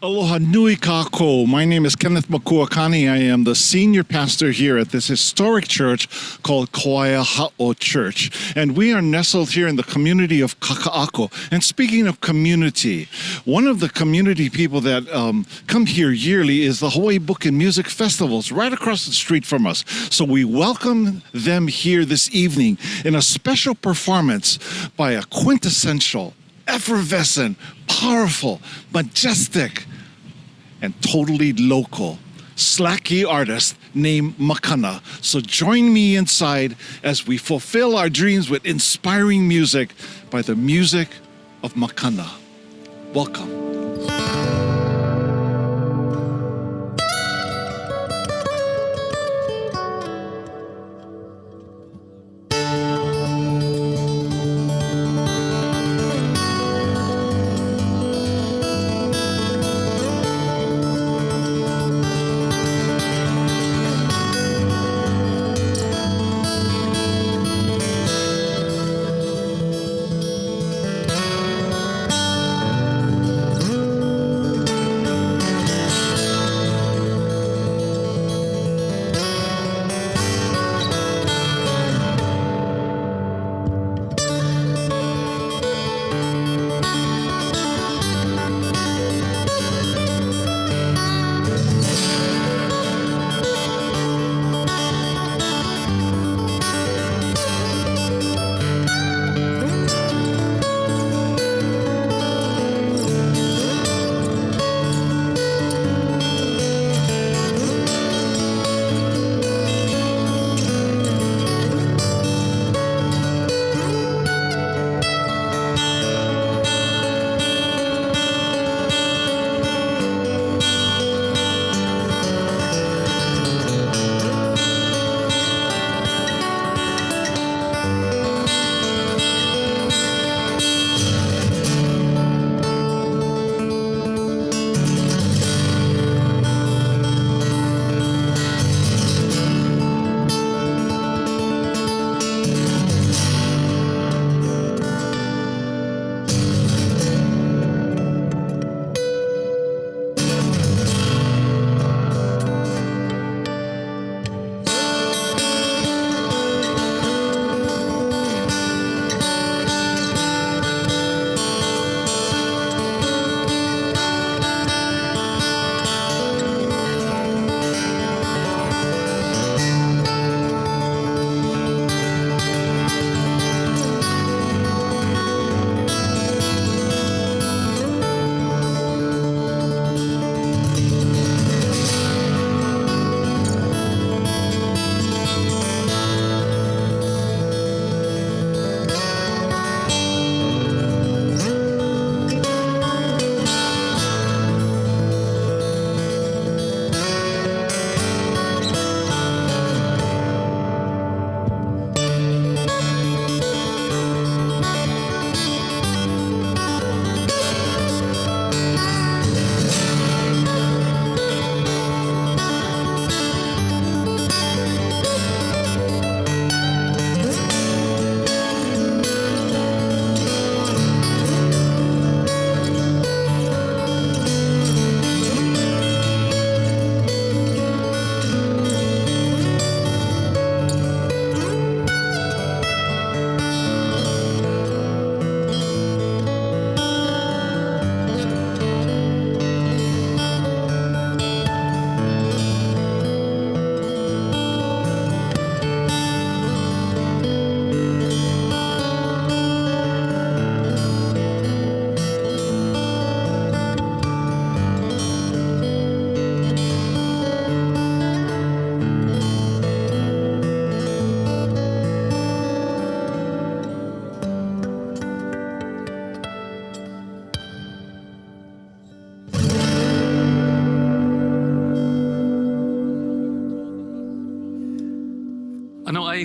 Aloha nui kako. My name is Kenneth Makuakani. I am the senior pastor here at this historic church called Kawaiaha'o Church. And we are nestled here in the community of Kaka'ako. And speaking of community, one of the community people that come here yearly is the Hawaii Book and Music Festivals right across the street from us. So we welcome them here this evening in a special performance by a quintessential, effervescent, powerful, majestic, and totally local slacky artist named Makana. So join me inside as we fulfill our dreams with inspiring music by the music of Makana. Welcome.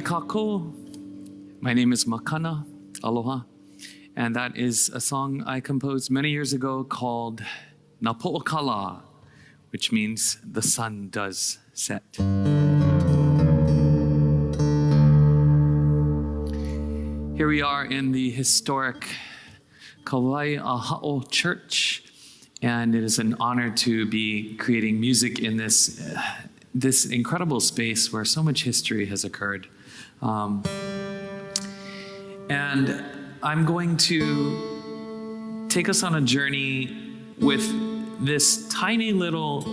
Kako. My name is Makana. Aloha. And that is a song I composed many years ago called Na Po'okala, which means the sun does set. Here we are in the historic Kawaiaha'o Church And it is an honor to be creating music in this incredible space where so much history has occurred. And I'm going to take us on a journey with this tiny little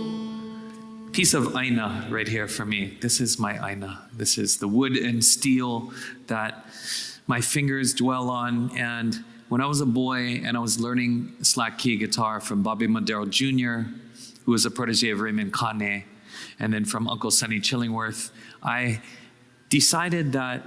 piece of aina right here for me. This is my aina. This is the wood and steel that my fingers dwell on. And when I was a boy and I was learning slack key guitar from Bobby Madero Jr., who was a protégé of Raymond Kane, and then from Uncle Sonny Chillingworth, I decided that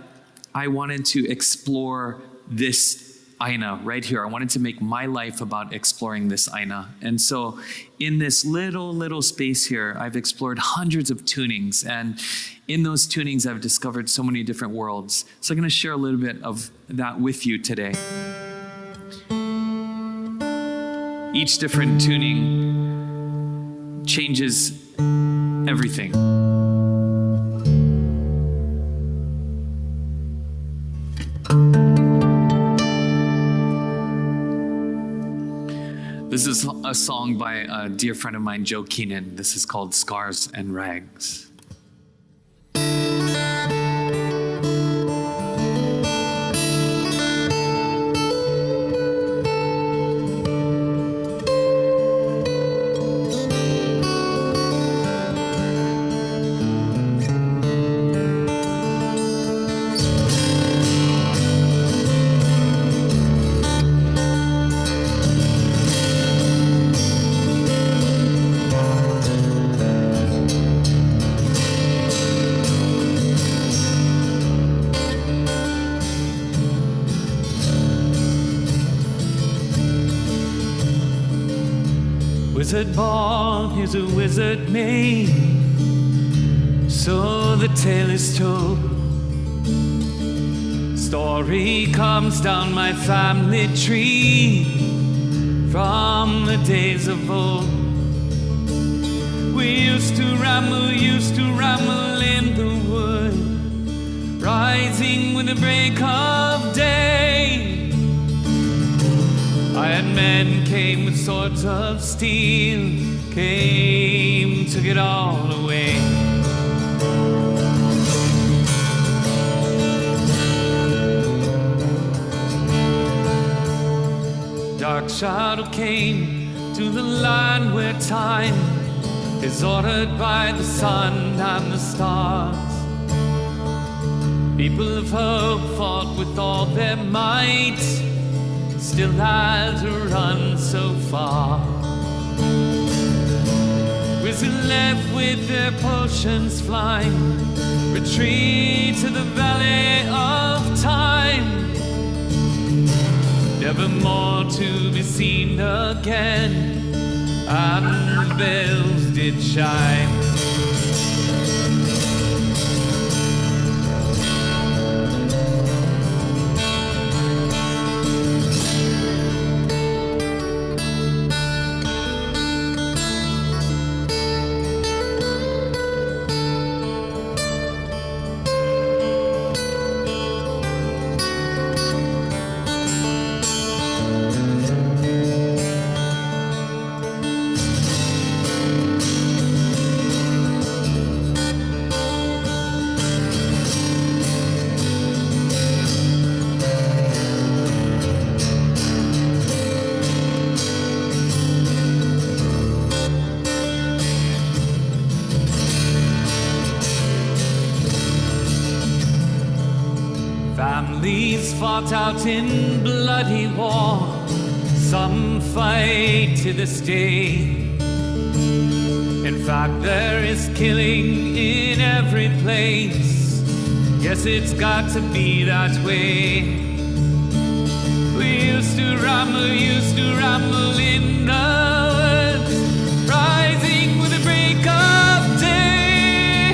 I wanted to explore this aina right here. I wanted to make my life about exploring this aina. And so in this little space here, I've explored hundreds of tunings. And in those tunings, I've discovered so many different worlds. So I'm going to share a little bit of that with you today. Each different tuning changes everything. This is a song by a dear friend of mine, Joe Keenan. This is called Scars and Rags. Wizard born, here's a wizard made, so the tale is told. Story comes down my family tree from the days of old. We used to ramble in the wood, rising with the break of day. Iron men came with swords of steel, came, took it all away. Dark shadow came to the land where time is ordered by the sun and the stars. People of hope fought with all their might, still had to run so far. Wizards left with their potions flying, retreat to the valley of time, never more to be seen again, and the bells did chime. Families fought out in bloody war, some fight to this day. In fact, there is killing in every place. Guess it's got to be that way. We used to ramble in the woods, rising with the break of day.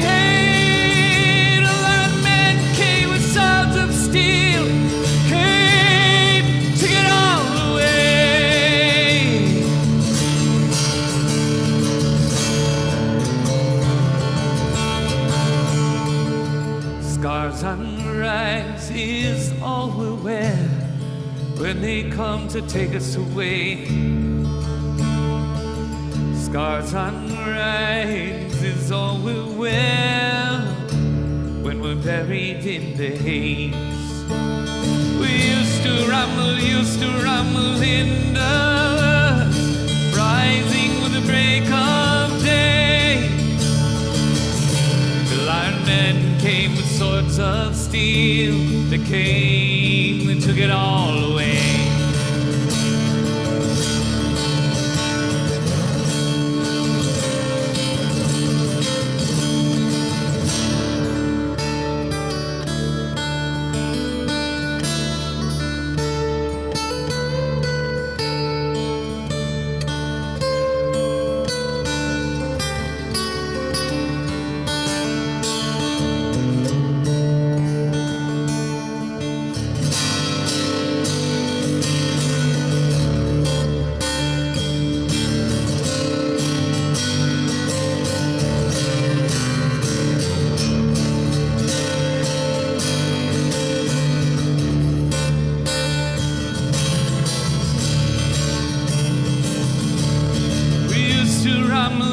The land men came with swords of steel, came to get all away. Scars and rags is all we'll wear when they come to take us away. Scars on rags is all we wear when we're buried in the haze. We used to rumble in the woods, rising with the break of day. Till Iron Men came with swords of steel. They came and took it all away.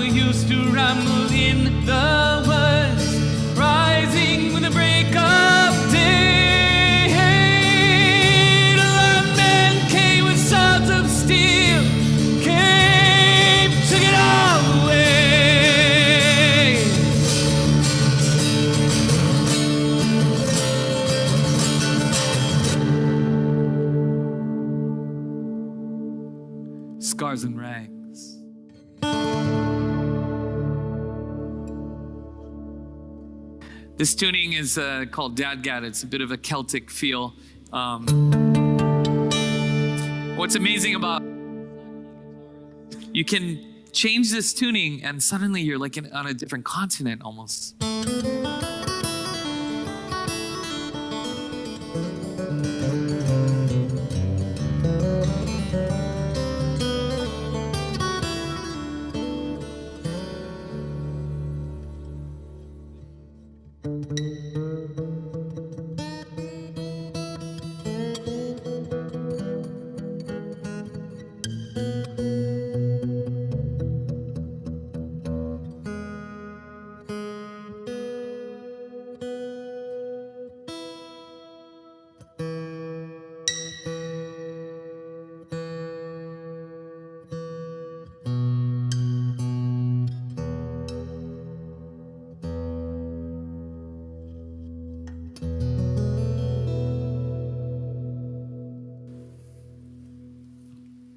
Used to rumble in the woods, rising with the break of day. The Iron Men came with swords of steel, came, took it all away. Scars and rags. This tuning is called Dadgad. It's a bit of a Celtic feel. What's amazing about you can change this tuning and suddenly you're like on a different continent almost.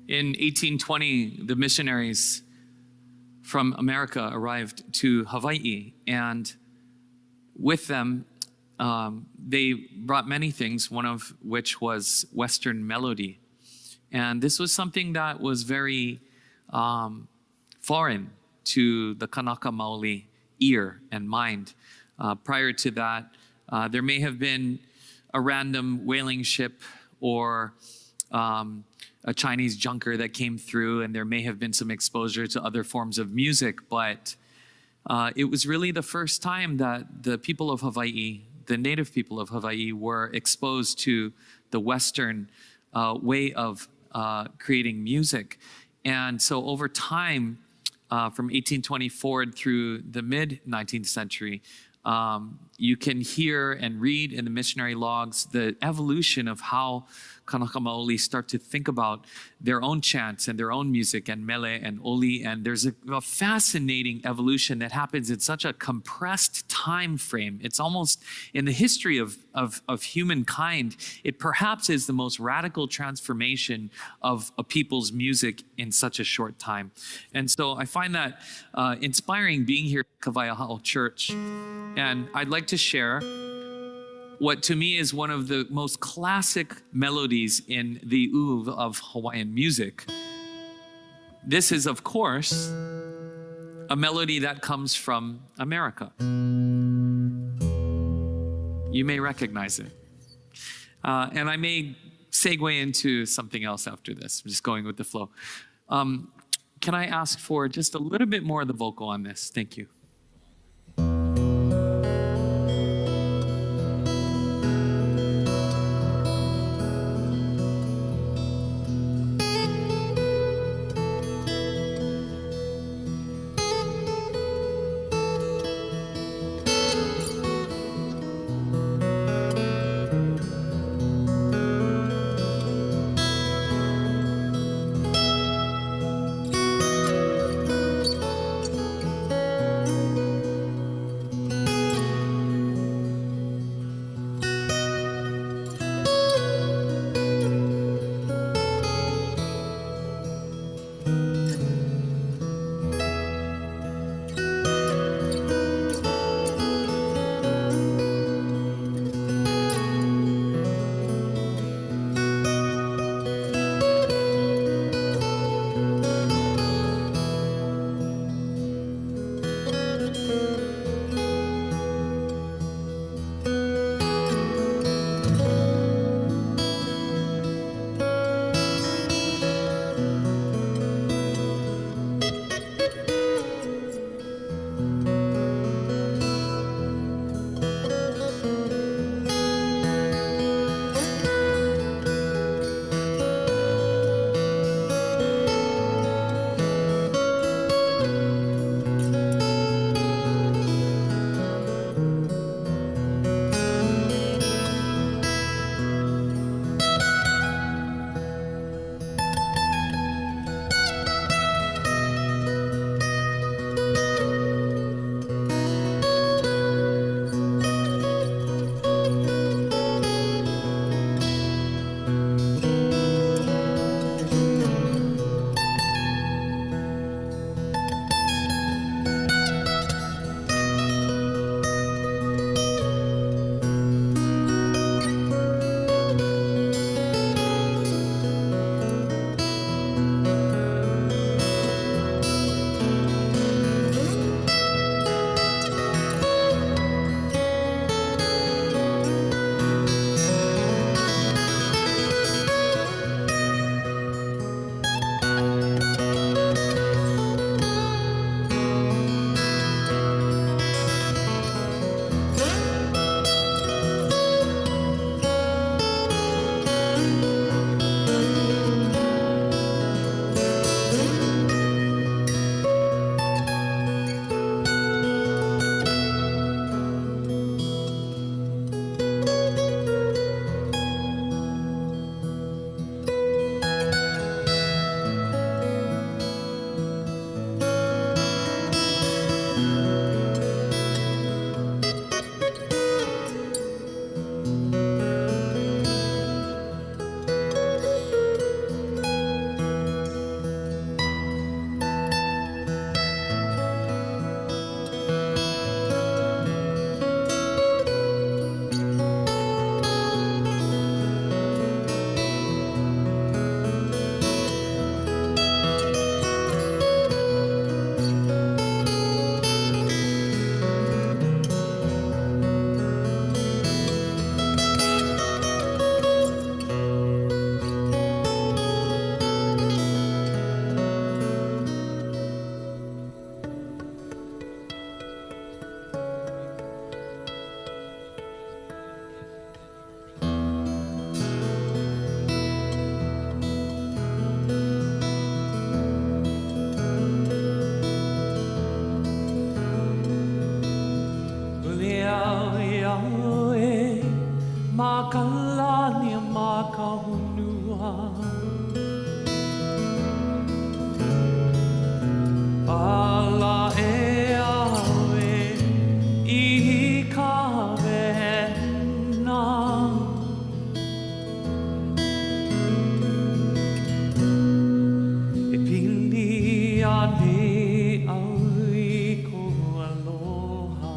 In 1820, the missionaries from America arrived to Hawaii, and with them, they brought many things, one of which was Western melody. And this was something that was very foreign to the Kanaka Maoli ear and mind. Prior to that, there may have been a random whaling ship or a Chinese junker that came through, and there may have been some exposure to other forms of music, but it was really the first time that the people of Hawaii, the native people of Hawaii, were exposed to the Western way of creating music. And so over time, from 1820 forward through the mid-19th century, you can hear and read in the missionary logs the evolution of how Kanaka Maoli start to think about their own chants and their own music and mele and oli. And there's a fascinating evolution that happens in such a compressed time frame. It's almost in the history of humankind, it perhaps is the most radical transformation of a people's music in such a short time. And so I find that inspiring being here at Kawaiaha'o Church. And I'd like to share what to me is one of the most classic melodies in the oeuvre of Hawaiian music. This is, of course, a melody that comes from America. You may recognize it. And I may segue into something else after this. I'm just going with the flow. Can I ask for just a little bit more of the vocal on this? Thank you. Makalani makahunua Ala e awe I ka vena E pili ane aui ko aloha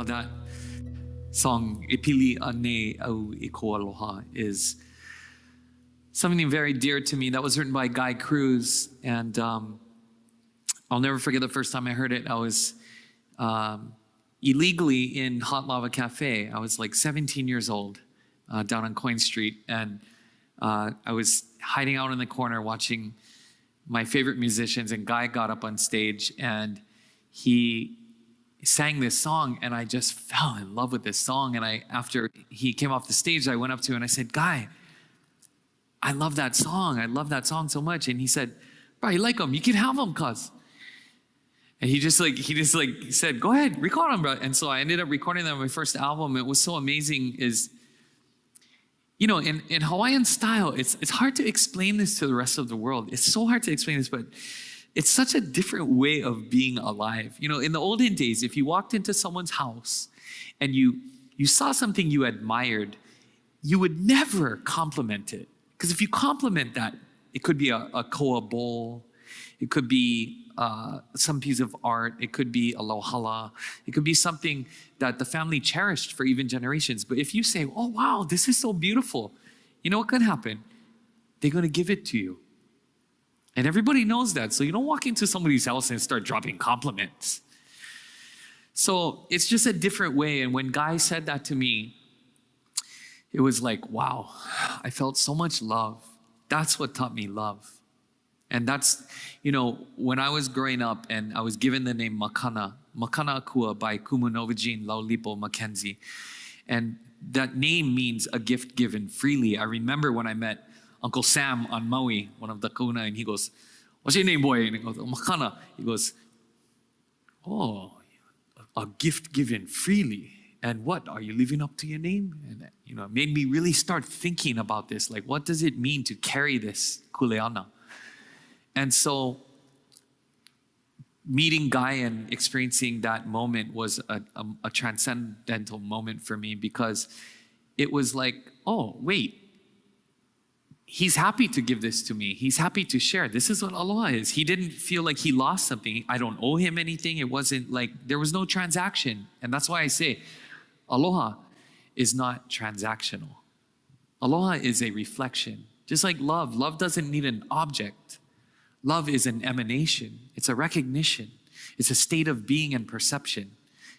That song, Ipili Ane Au Iko Aloha, is something very dear to me. That was written by Guy Cruz, and I'll never forget the first time I heard it. I was illegally in Hot Lava Cafe. I was like 17 years old down on Coin Street. And I was hiding out in the corner watching my favorite musicians. And Guy got up on stage and he sang this song. And I just fell in love with this song. And after he came off the stage, I went up to him and I said, Guy, I love that song. I love that song so much. And he said, bro, you like them? You can have them, cuz. And he just said, go ahead, record them, bro. And so I ended up recording them on my first album. It was so amazing is, you know, in Hawaiian style, it's hard to explain this to the rest of the world. It's so hard to explain this, but it's such a different way of being alive. You know, in the olden days, if you walked into someone's house and you saw something you admired, you would never compliment it. Because if you compliment that, it could be a koa bowl, it could be some piece of art, it could be a lohala, it could be something that the family cherished for even generations. But if you say, oh wow, this is so beautiful, you know what could happen? They're gonna give it to you. And everybody knows that, so you don't walk into somebody's house and start dropping compliments. So it's just a different way, and when Guy said that to me, it was like, wow, I felt so much love. That's what taught me love. And that's, you know, when I was growing up and I was given the name Makana, Makana Akua by Kumunovajin Laulipo Mackenzie. And that name means a gift given freely. I remember when I met Uncle Sam on Maui, one of the kauna, and he goes, what's your name, boy? And he goes, oh, Makana. He goes, oh, a gift given freely. And what, are you living up to your name? And you know, it made me really start thinking about this. Like, what does it mean to carry this kuleana? And so meeting Guy and experiencing that moment was a transcendental moment for me, because it was like, oh, wait, he's happy to give this to me. He's happy to share. This is what aloha is. He didn't feel like he lost something. I don't owe him anything. It wasn't like, there was no transaction. And that's why I say, aloha is not transactional. Aloha is a reflection. Just like love. Love doesn't need an object. Love is an emanation. It's a recognition. It's a state of being and perception.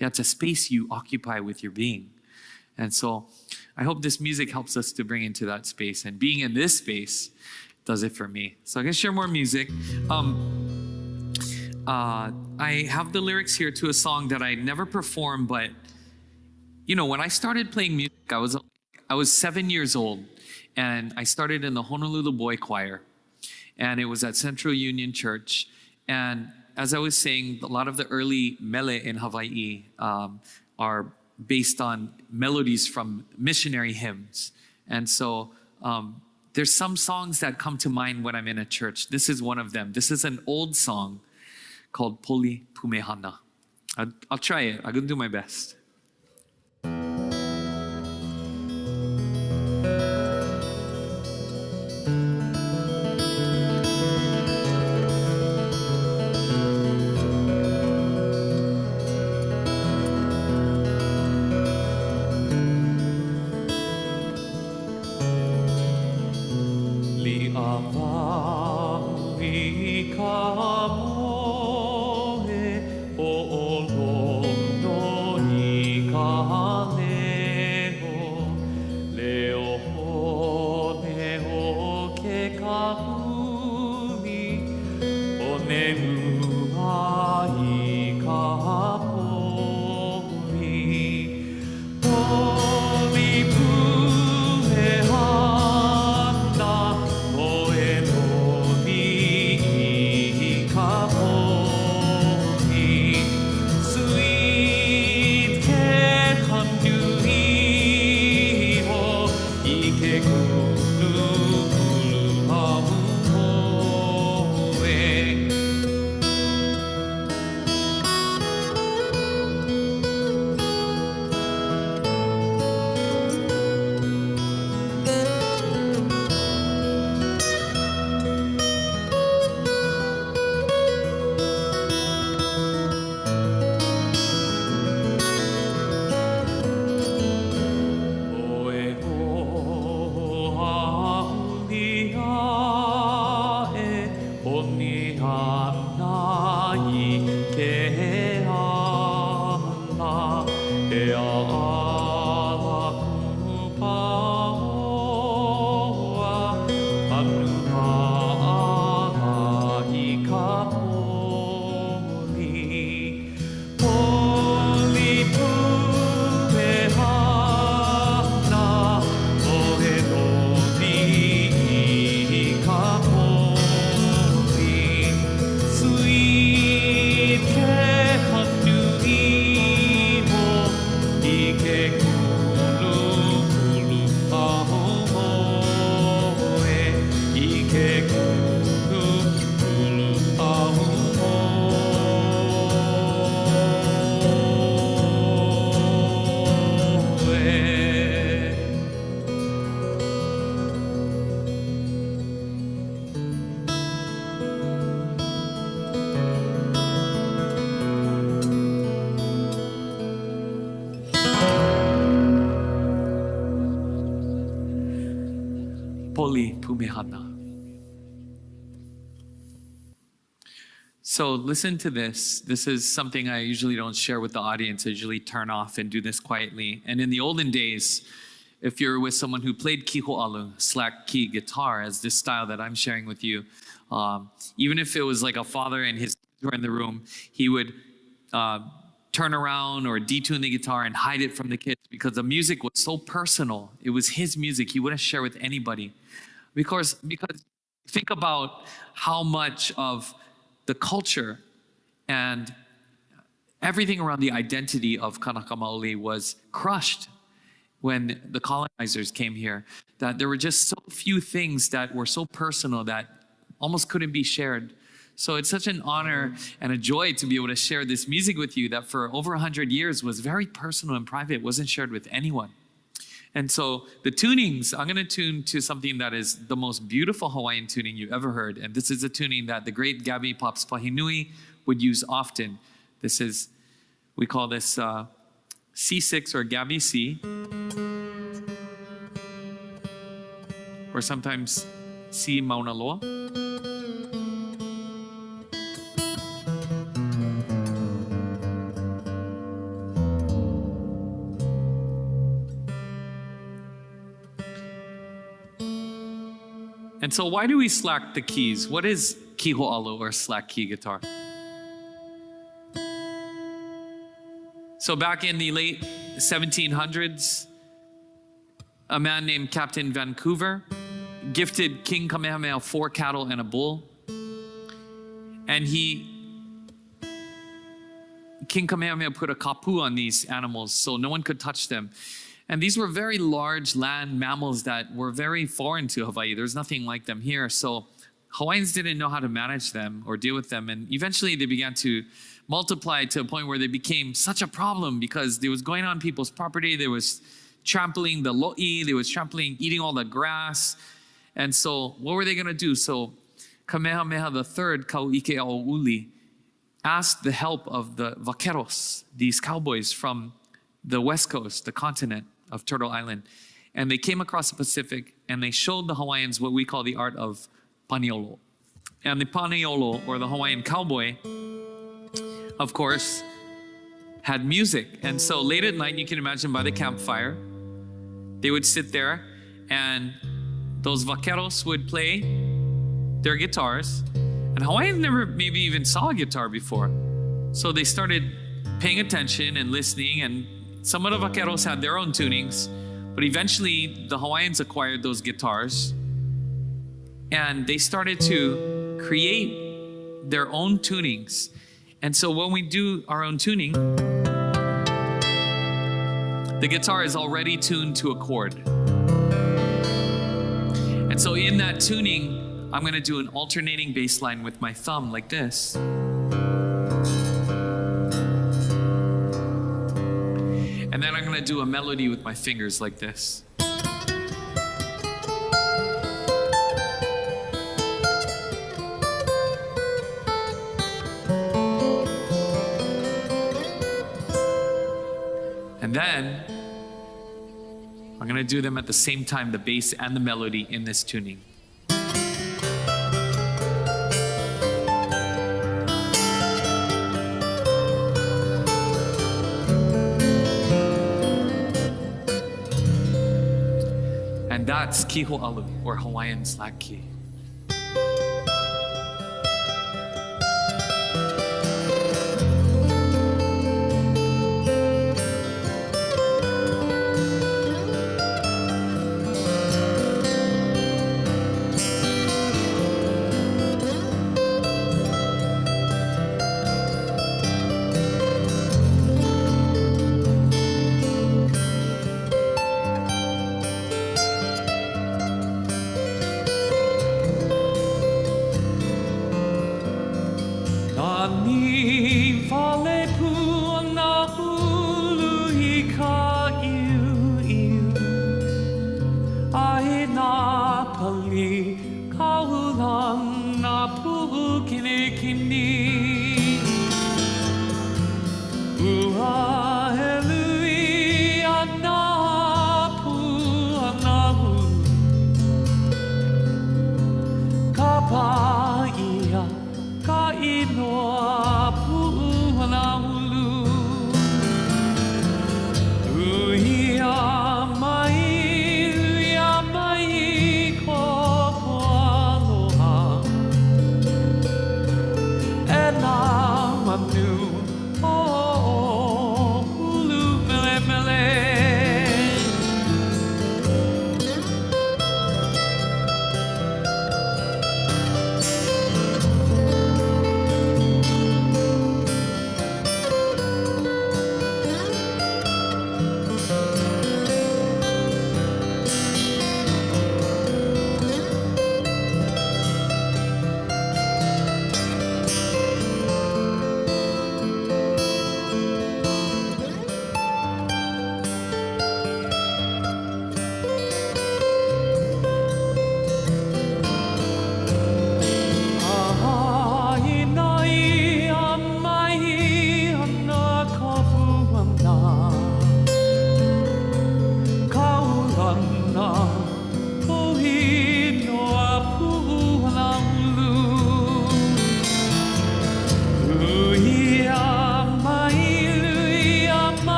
Yeah, it's a space you occupy with your being. And so I hope this music helps us to bring into that space. And being in this space does it for me. So I'm going to share more music. I have the lyrics here to a song that I never performed, but you know, when I started playing music, I was 7 years old, and I started in the Honolulu Boy Choir, and it was at Central Union Church. And as I was saying, a lot of the early mele in Hawaii are based on melodies from missionary hymns. And so there's some songs that come to mind when I'm in a church. This is one of them. This is an old song called Poli Pumehana. I'll try it. I'm going to do my best. Li'awahi ka moe o olono ni e ala kupaoa anua ala I ka poli poli pumehana o he loni I ka poli sweet ke hanu iho I ke kulu kulu ahoe I ke kulu kulu ahoe. Poli Pumehana. So listen to this. This is something I usually don't share with the audience. I usually turn off and do this quietly. And in the olden days, if you're with someone who played kiho'alu, slack key guitar, as this style that I'm sharing with you, even if it was like a father and his kids were in the room, he would turn around or detune the guitar and hide it from the kids because the music was so personal. It was his music. He wouldn't share with anybody. Because think about how much of the culture and everything around the identity of Kanaka Maoli was crushed when the colonizers came here, that there were just so few things that were so personal that almost couldn't be shared. So it's such an honor and a joy to be able to share this music with you that for over 100 years was very personal and private, wasn't shared with anyone. And so the tunings, I'm going to tune to something that is the most beautiful Hawaiian tuning you ever heard. And this is a tuning that the great Gabi Pops Pahinui would use often. This is, we call this C6 or Gabi C. Or sometimes C Mauna Loa. And so why do we slack the keys? What is kiho'alu or slack key guitar? So back in the late 1700s, a man named Captain Vancouver gifted King Kamehameha 4 cattle and a bull. And King Kamehameha put a kapu on these animals so no one could touch them. And these were very large land mammals that were very foreign to Hawaii. There's nothing like them here. So Hawaiians didn't know how to manage them or deal with them. And eventually they began to multiply to a point where they became such a problem because they was going on people's property. They was trampling the lo'i. They was eating all the grass. And so what were they going to do? So Kamehameha III, Kauikea'o Uli, asked the help of the vaqueros, these cowboys from the west coast, the continent of Turtle Island. And they came across the Pacific and they showed the Hawaiians what we call the art of paniolo. And the paniolo, or the Hawaiian cowboy, of course, had music. And so late at night, you can imagine by the campfire, they would sit there and those vaqueros would play their guitars. And Hawaiians never maybe even saw a guitar before. So they started paying attention and listening, and some of the vaqueros had their own tunings, but eventually the Hawaiians acquired those guitars and they started to create their own tunings. And so when we do our own tuning, the guitar is already tuned to a chord. And so in that tuning, I'm gonna do an alternating bass line with my thumb like this. And then I'm gonna do a melody with my fingers like this. And then I'm gonna do them at the same time, the bass and the melody in this tuning. And that's Kiho'alu, or Hawaiian slack key.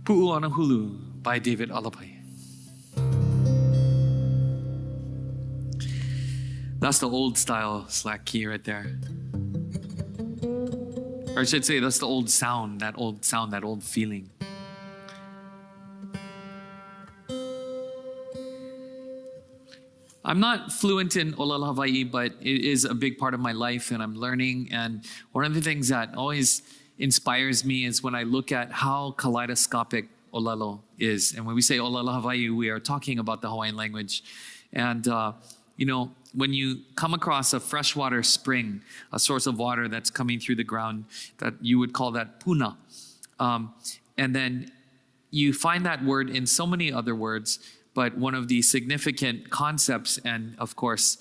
Pu'u'anahulu by David Alapai. That's the old style slack key right there. Or I should say, that's the old sound, that old feeling. I'm not fluent in Olala Hawaii, but it is a big part of my life and I'm learning. And one of the things that always inspires me is when I look at how kaleidoscopic Olalo is. And when we say Olala Hawaii, we are talking about the Hawaiian language. And, when you come across a freshwater spring, a source of water that's coming through the ground, that you would call that puna. And then you find that word in so many other words, but one of the significant concepts and, of course,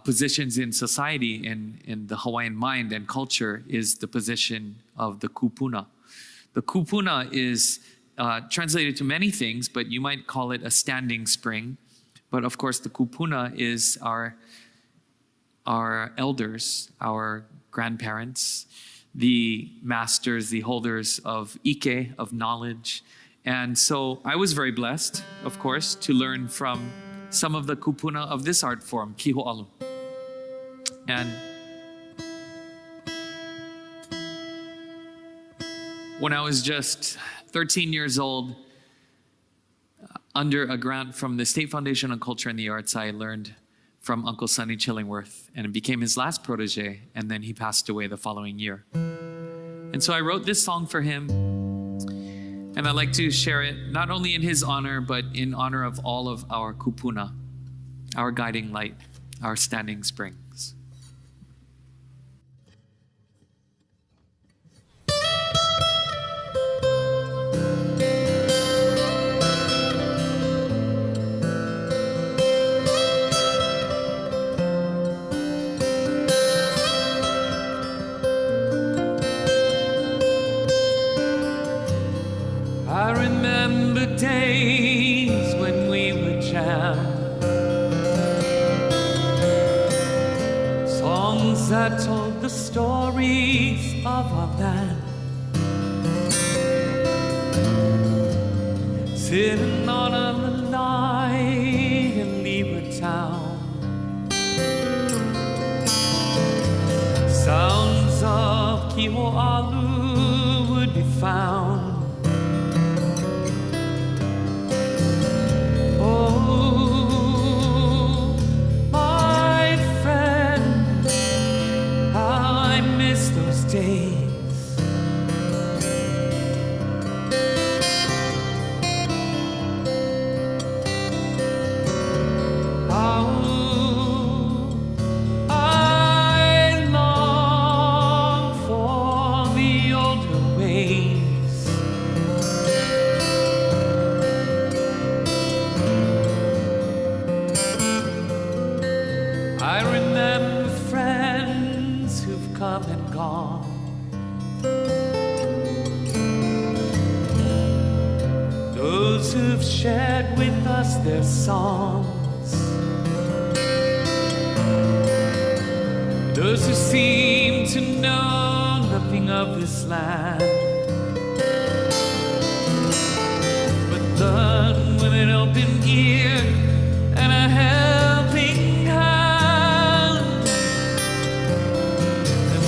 positions in society, in the Hawaiian mind and culture, is the position of the kupuna. The kupuna is translated to many things, but you might call it a standing spring. But of course, the kupuna is our elders, our grandparents, the masters, the holders of ike, of knowledge. And so I was very blessed, of course, to learn from some of the kupuna of this art form, Kiho'alu. And when I was just 13 years old, under a grant from the State Foundation on Culture and the Arts, I learned from Uncle Sonny Chillingworth, and it became his last protege, and then he passed away the following year. And so I wrote this song for him, and I'd like to share it not only in his honor, but in honor of all of our kupuna, our guiding light, our standing springs. remember days when we would jam. Songs that told the stories of our land. Sitting on a light in Leeward Town. Sounds of Kiho'alu would be found. Oh, my friend, how I miss those days. Who've shared with us their songs. Those who seem to know nothing of this land, but learn with an open ear and a helping hand. And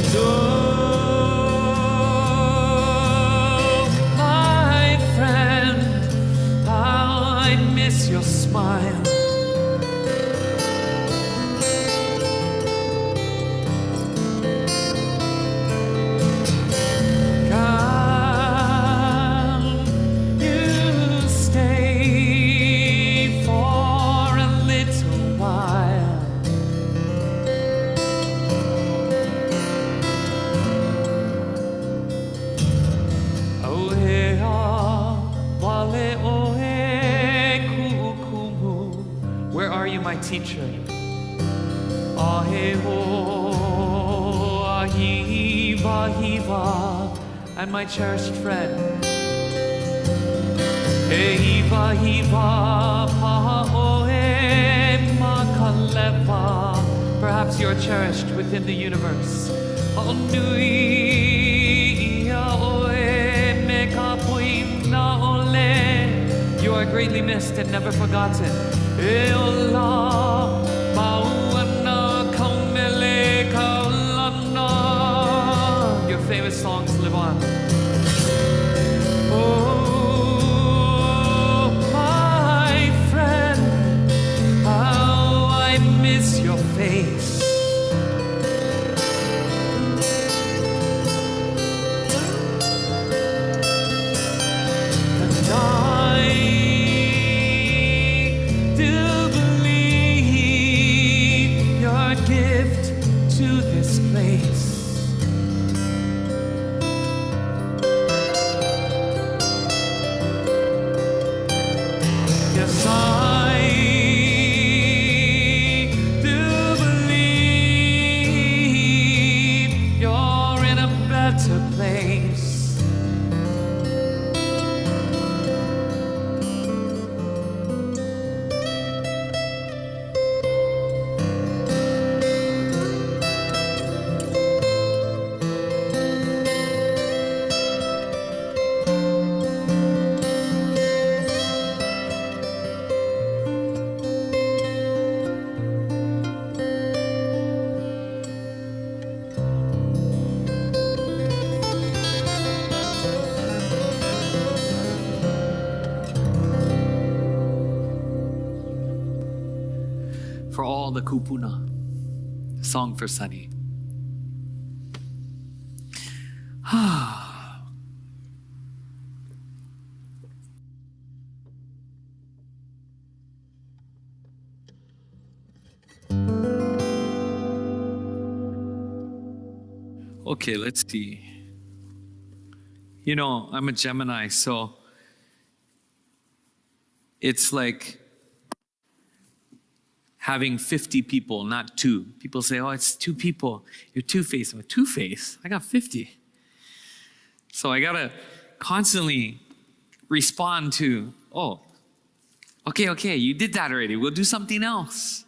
your smile. Can you stay for a little while? Oh, hey, wale, oh, hey. Where are you, my teacher? Aheho, ahiva, hiva, and my cherished friend. Ehiva, hiva, pa'oe, makaleva. Perhaps you're cherished within the universe. Onui, iaoe, mekapuina ole. You are greatly missed and never forgotten. Eola, mauana, kaumele, kaulana. Your famous songs live on. Oh, my friend, how I miss your face. And to this place. Yes, I do believe you're in a better place. For all the kupuna, song for Sonny. Okay, let's see. You know, I'm a Gemini, so it's like having 50 people, not two. People say, oh, it's two people. You're two-faced. I'm a two-faced. I got 50. So I got to constantly respond to, oh, okay, you did that already. We'll do something else.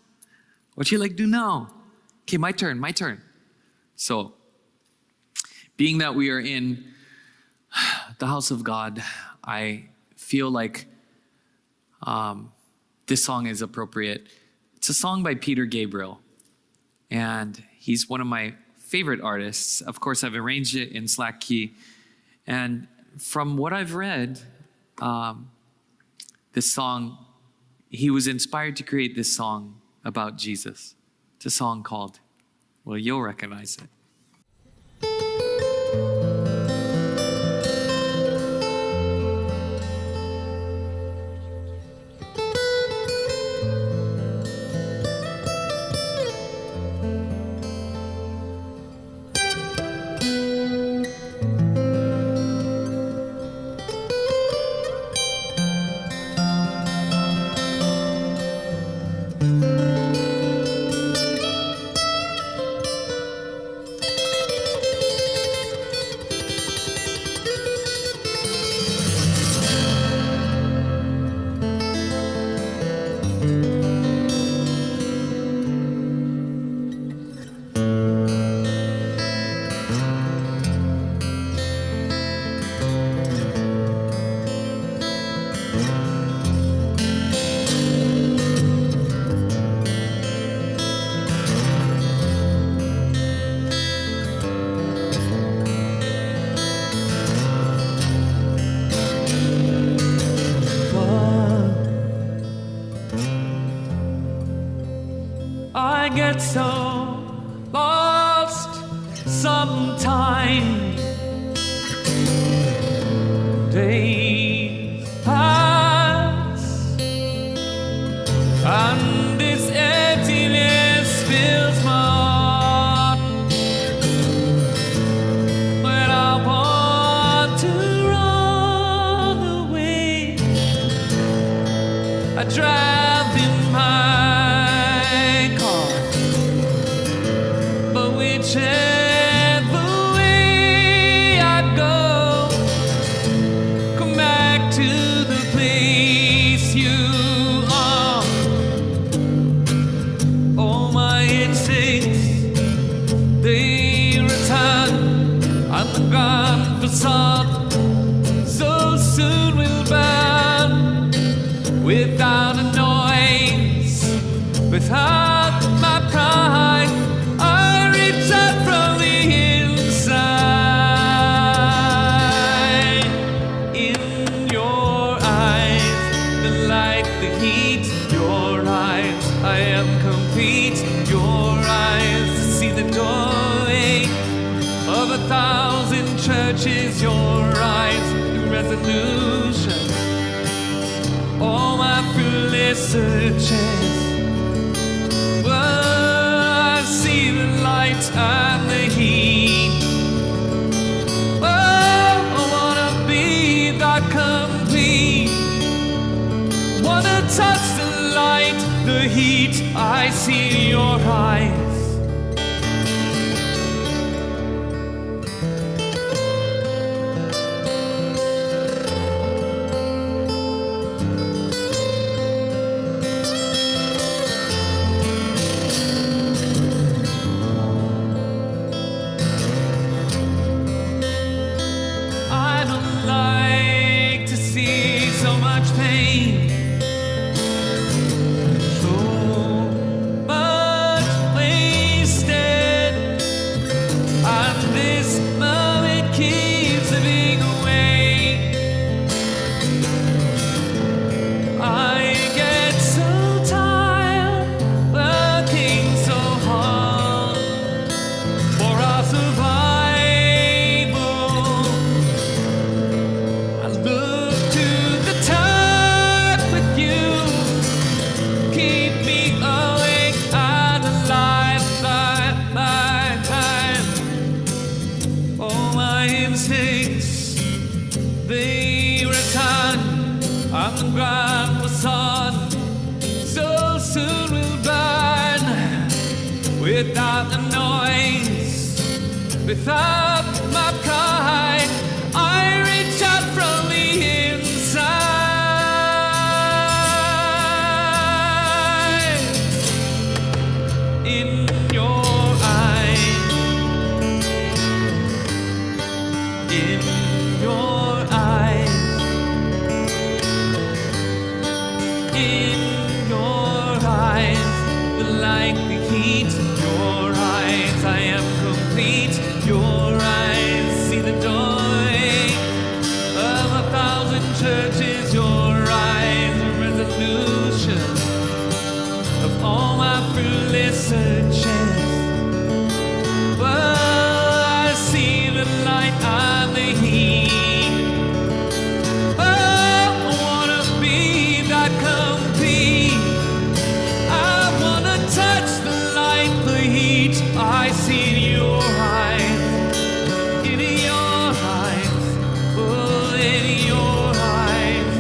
What you like do now? Okay, my turn. So, being that we are in the house of God, I feel like this song is appropriate. It's a song by Peter Gabriel, and he's one of my favorite artists. Of course, I've arranged it in slack key, and from what I've read, this song, he was inspired to create this song about Jesus. It's a song called, well, you'll recognize it. I get so lost sometimes. Days pass, and this emptiness fills my heart. When I want to run away, I drive in my whichever way I go, come back to the place you are. All my instincts, they return, and the grand facade so soon will burn, without a noise, without my pride. From the inside, in your eyes, the light, the heat, your eyes, I am complete. Your eyes to see the doorway of 1,000 churches. Your eyes, the resolution, all my foolish searches. And the heat. Oh, I wanna be that complete. Wanna touch the light, the heat. I see your eyes. Without a noise, without my pride, I reach out from the inside. in your eyes, like the heat in your eyes, I am complete. Your eyes see the joy of 1,000 churches. Your eyes a resolution of all my fruitless searches. Well, I see the light and the heat. Oh, I wanna be that complete. I wanna touch the light, the heat I see in your eyes, in your eyes, oh, in your eyes.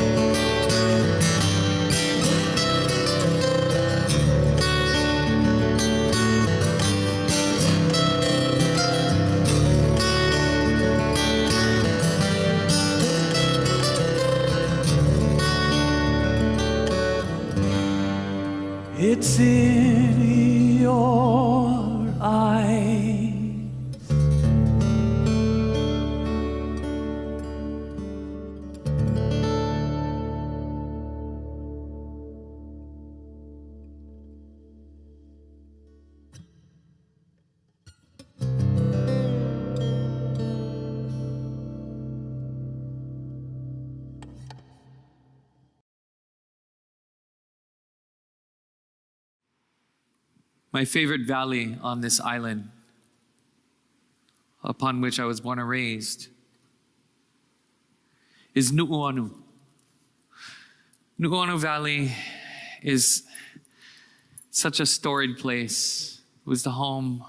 It's in your eyes. My favorite valley on this island, upon which I was born and raised, is Nu'uanu. Nu'uanu Valley is such a storied place. It was the home,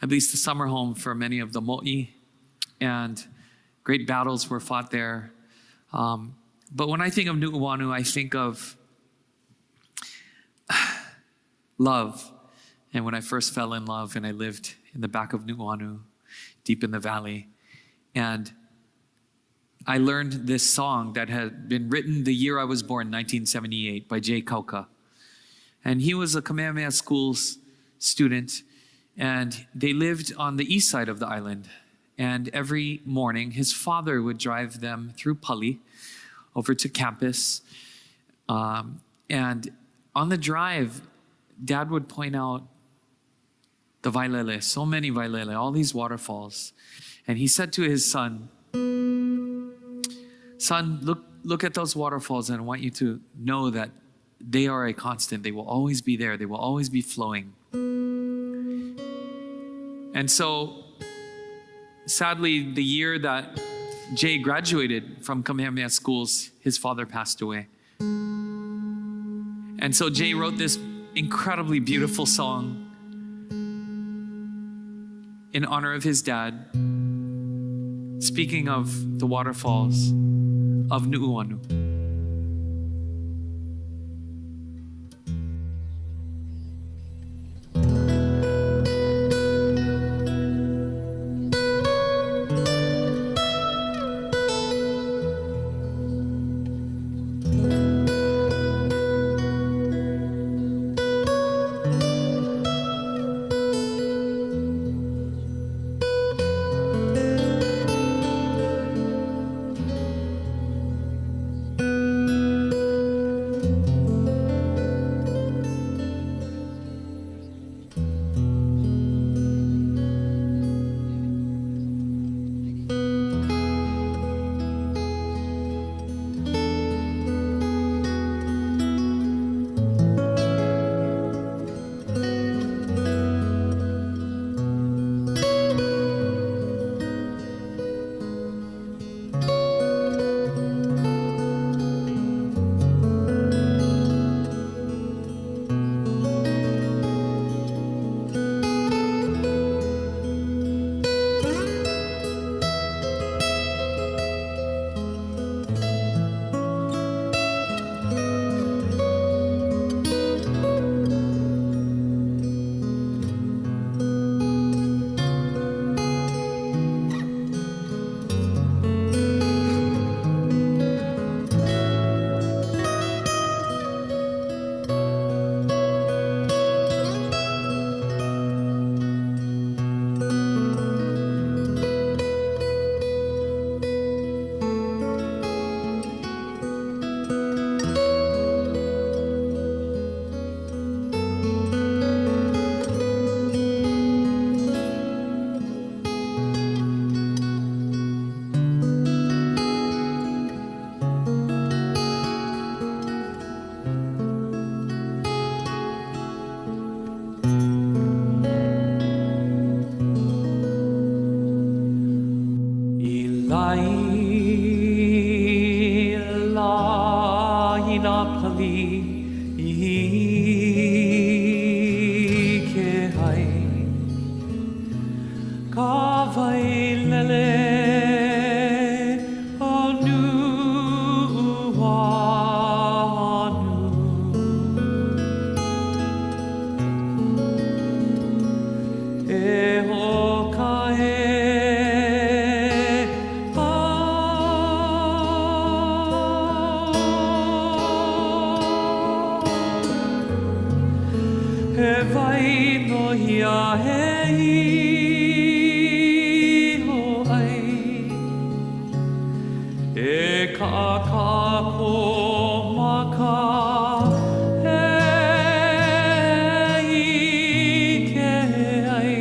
at least the summer home, for many of the mo'i, and great battles were fought there. But when I think of Nu'uanu, I think of love. And when I first fell in love, and I lived in the back of Nu'uanu, deep in the valley, and I learned this song that had been written the year I was born, 1978, by Jay Kauka. And he was a Kamehameha Schools student, and they lived on the east side of the island. And every morning, his father would drive them through Pali over to campus. And on the drive, Dad would point out the wailele, so many wailele, all these waterfalls. And he said to his son, "Son, look at those waterfalls, and I want you to know that they are a constant. They will always be there. They will always be flowing." And so, sadly, the year that Jay graduated from Kamehameha Schools, his father passed away. And so Jay wrote this incredibly beautiful song in honor of his dad, speaking of the waterfalls of Nu'uanu. hina pali I ke hai ka vai lele o nu anu e ho ka he he vai no hia he iho ai e ka ko maka he I ke ai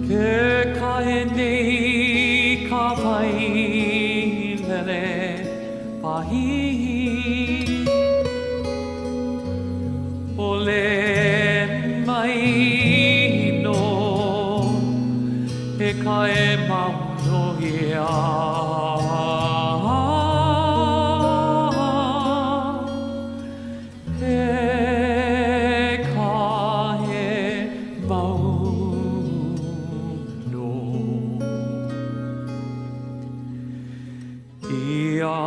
ke ka he nei ka vai lele pahi ole mai no he ka e mauno ia he ka he mauno ia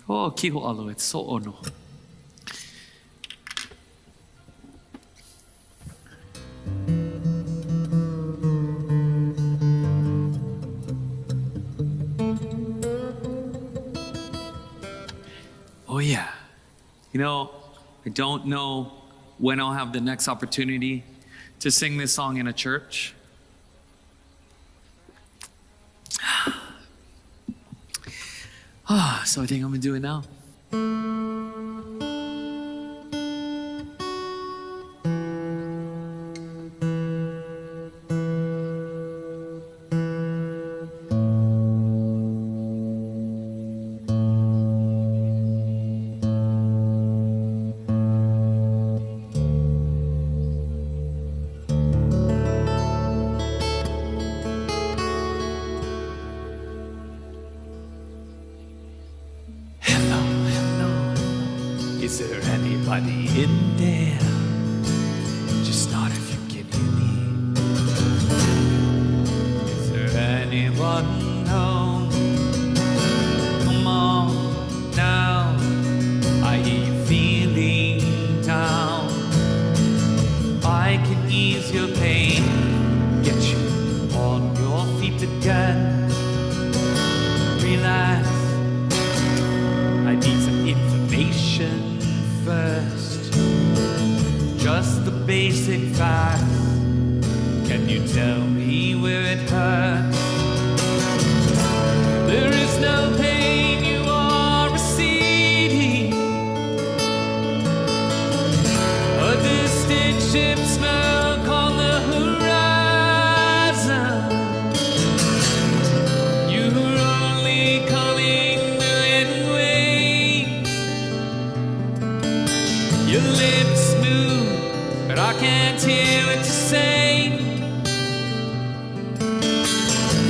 Oh, kiho alo, it's so ono. Oh yeah. You know, I don't know when I'll have the next opportunity to sing this song in a church. So I think I'm gonna do it now. Is there anybody in there? Just nod if you can hear me. Is there anyone home? Come on now. I hear you feeling down. I can ease your pain, get you on your feet again. Relax. I need some information first, just the basic facts. Can you tell me where it hurts? There is no pain, you are receding. A distant ship smoke on the horizon. You're only calling the wind waves. Your lips move, but I can't hear what you're saying.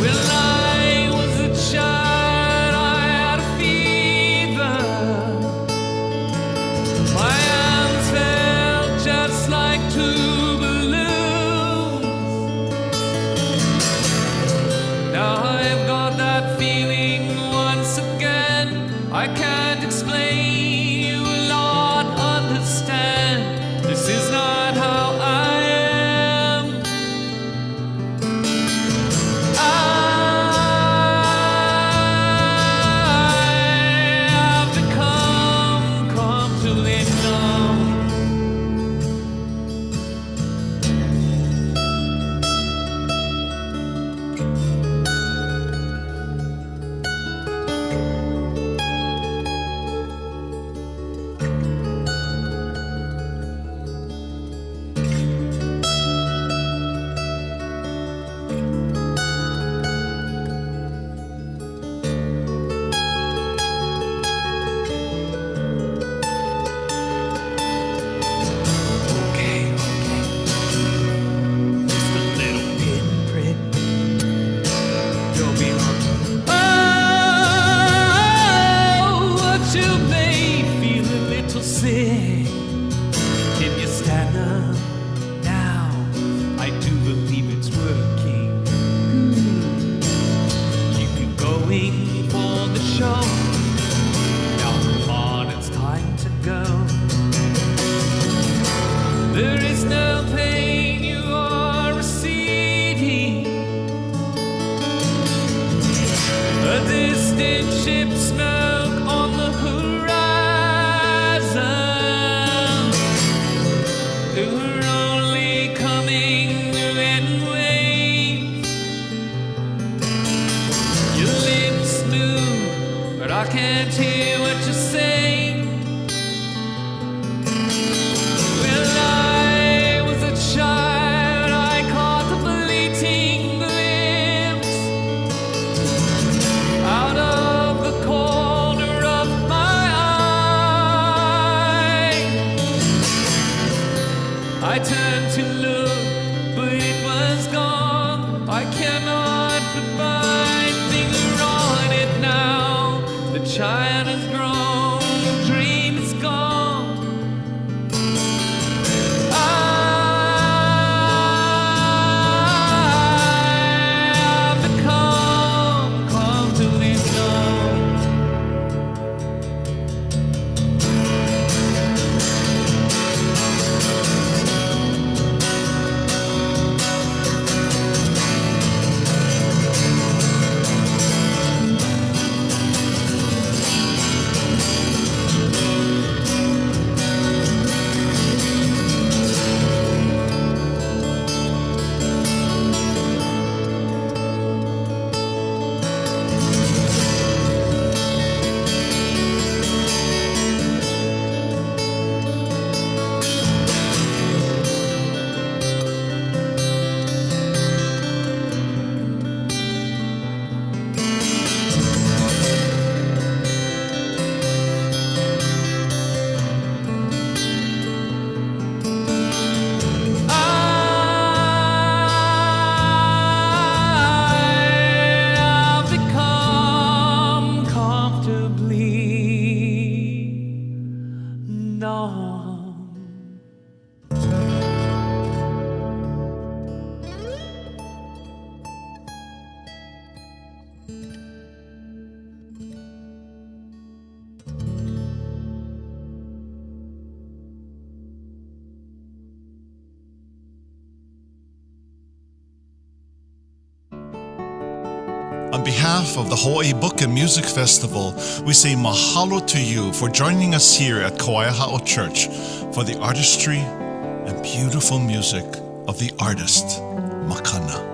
When I was a child, I had a fever. My hands felt just like two balloons. Now I've got that feeling once again. I can't explain. This is not how I am. Makana. Now I do believe it's working. Keep you going for the show. Now come on, it's time to go. There is no pain, you are receding. A distant ship smoke on the horizon. You're only coming in waves. Your lips move, but I can't hear what you're saying. Well, I was a child, I caught a fleeting glimpse out of the corner of my eye. I turned to look, but it was gone. I cannot put my finger on it now. The child has grown, the dream is gone. I've become comfortably numb. I've become comfortably numb. On behalf of the Hawaii Book and Music Festival, we say mahalo to you for joining us here at Kawaiaha'o Church for the artistry and beautiful music of the artist, Makana.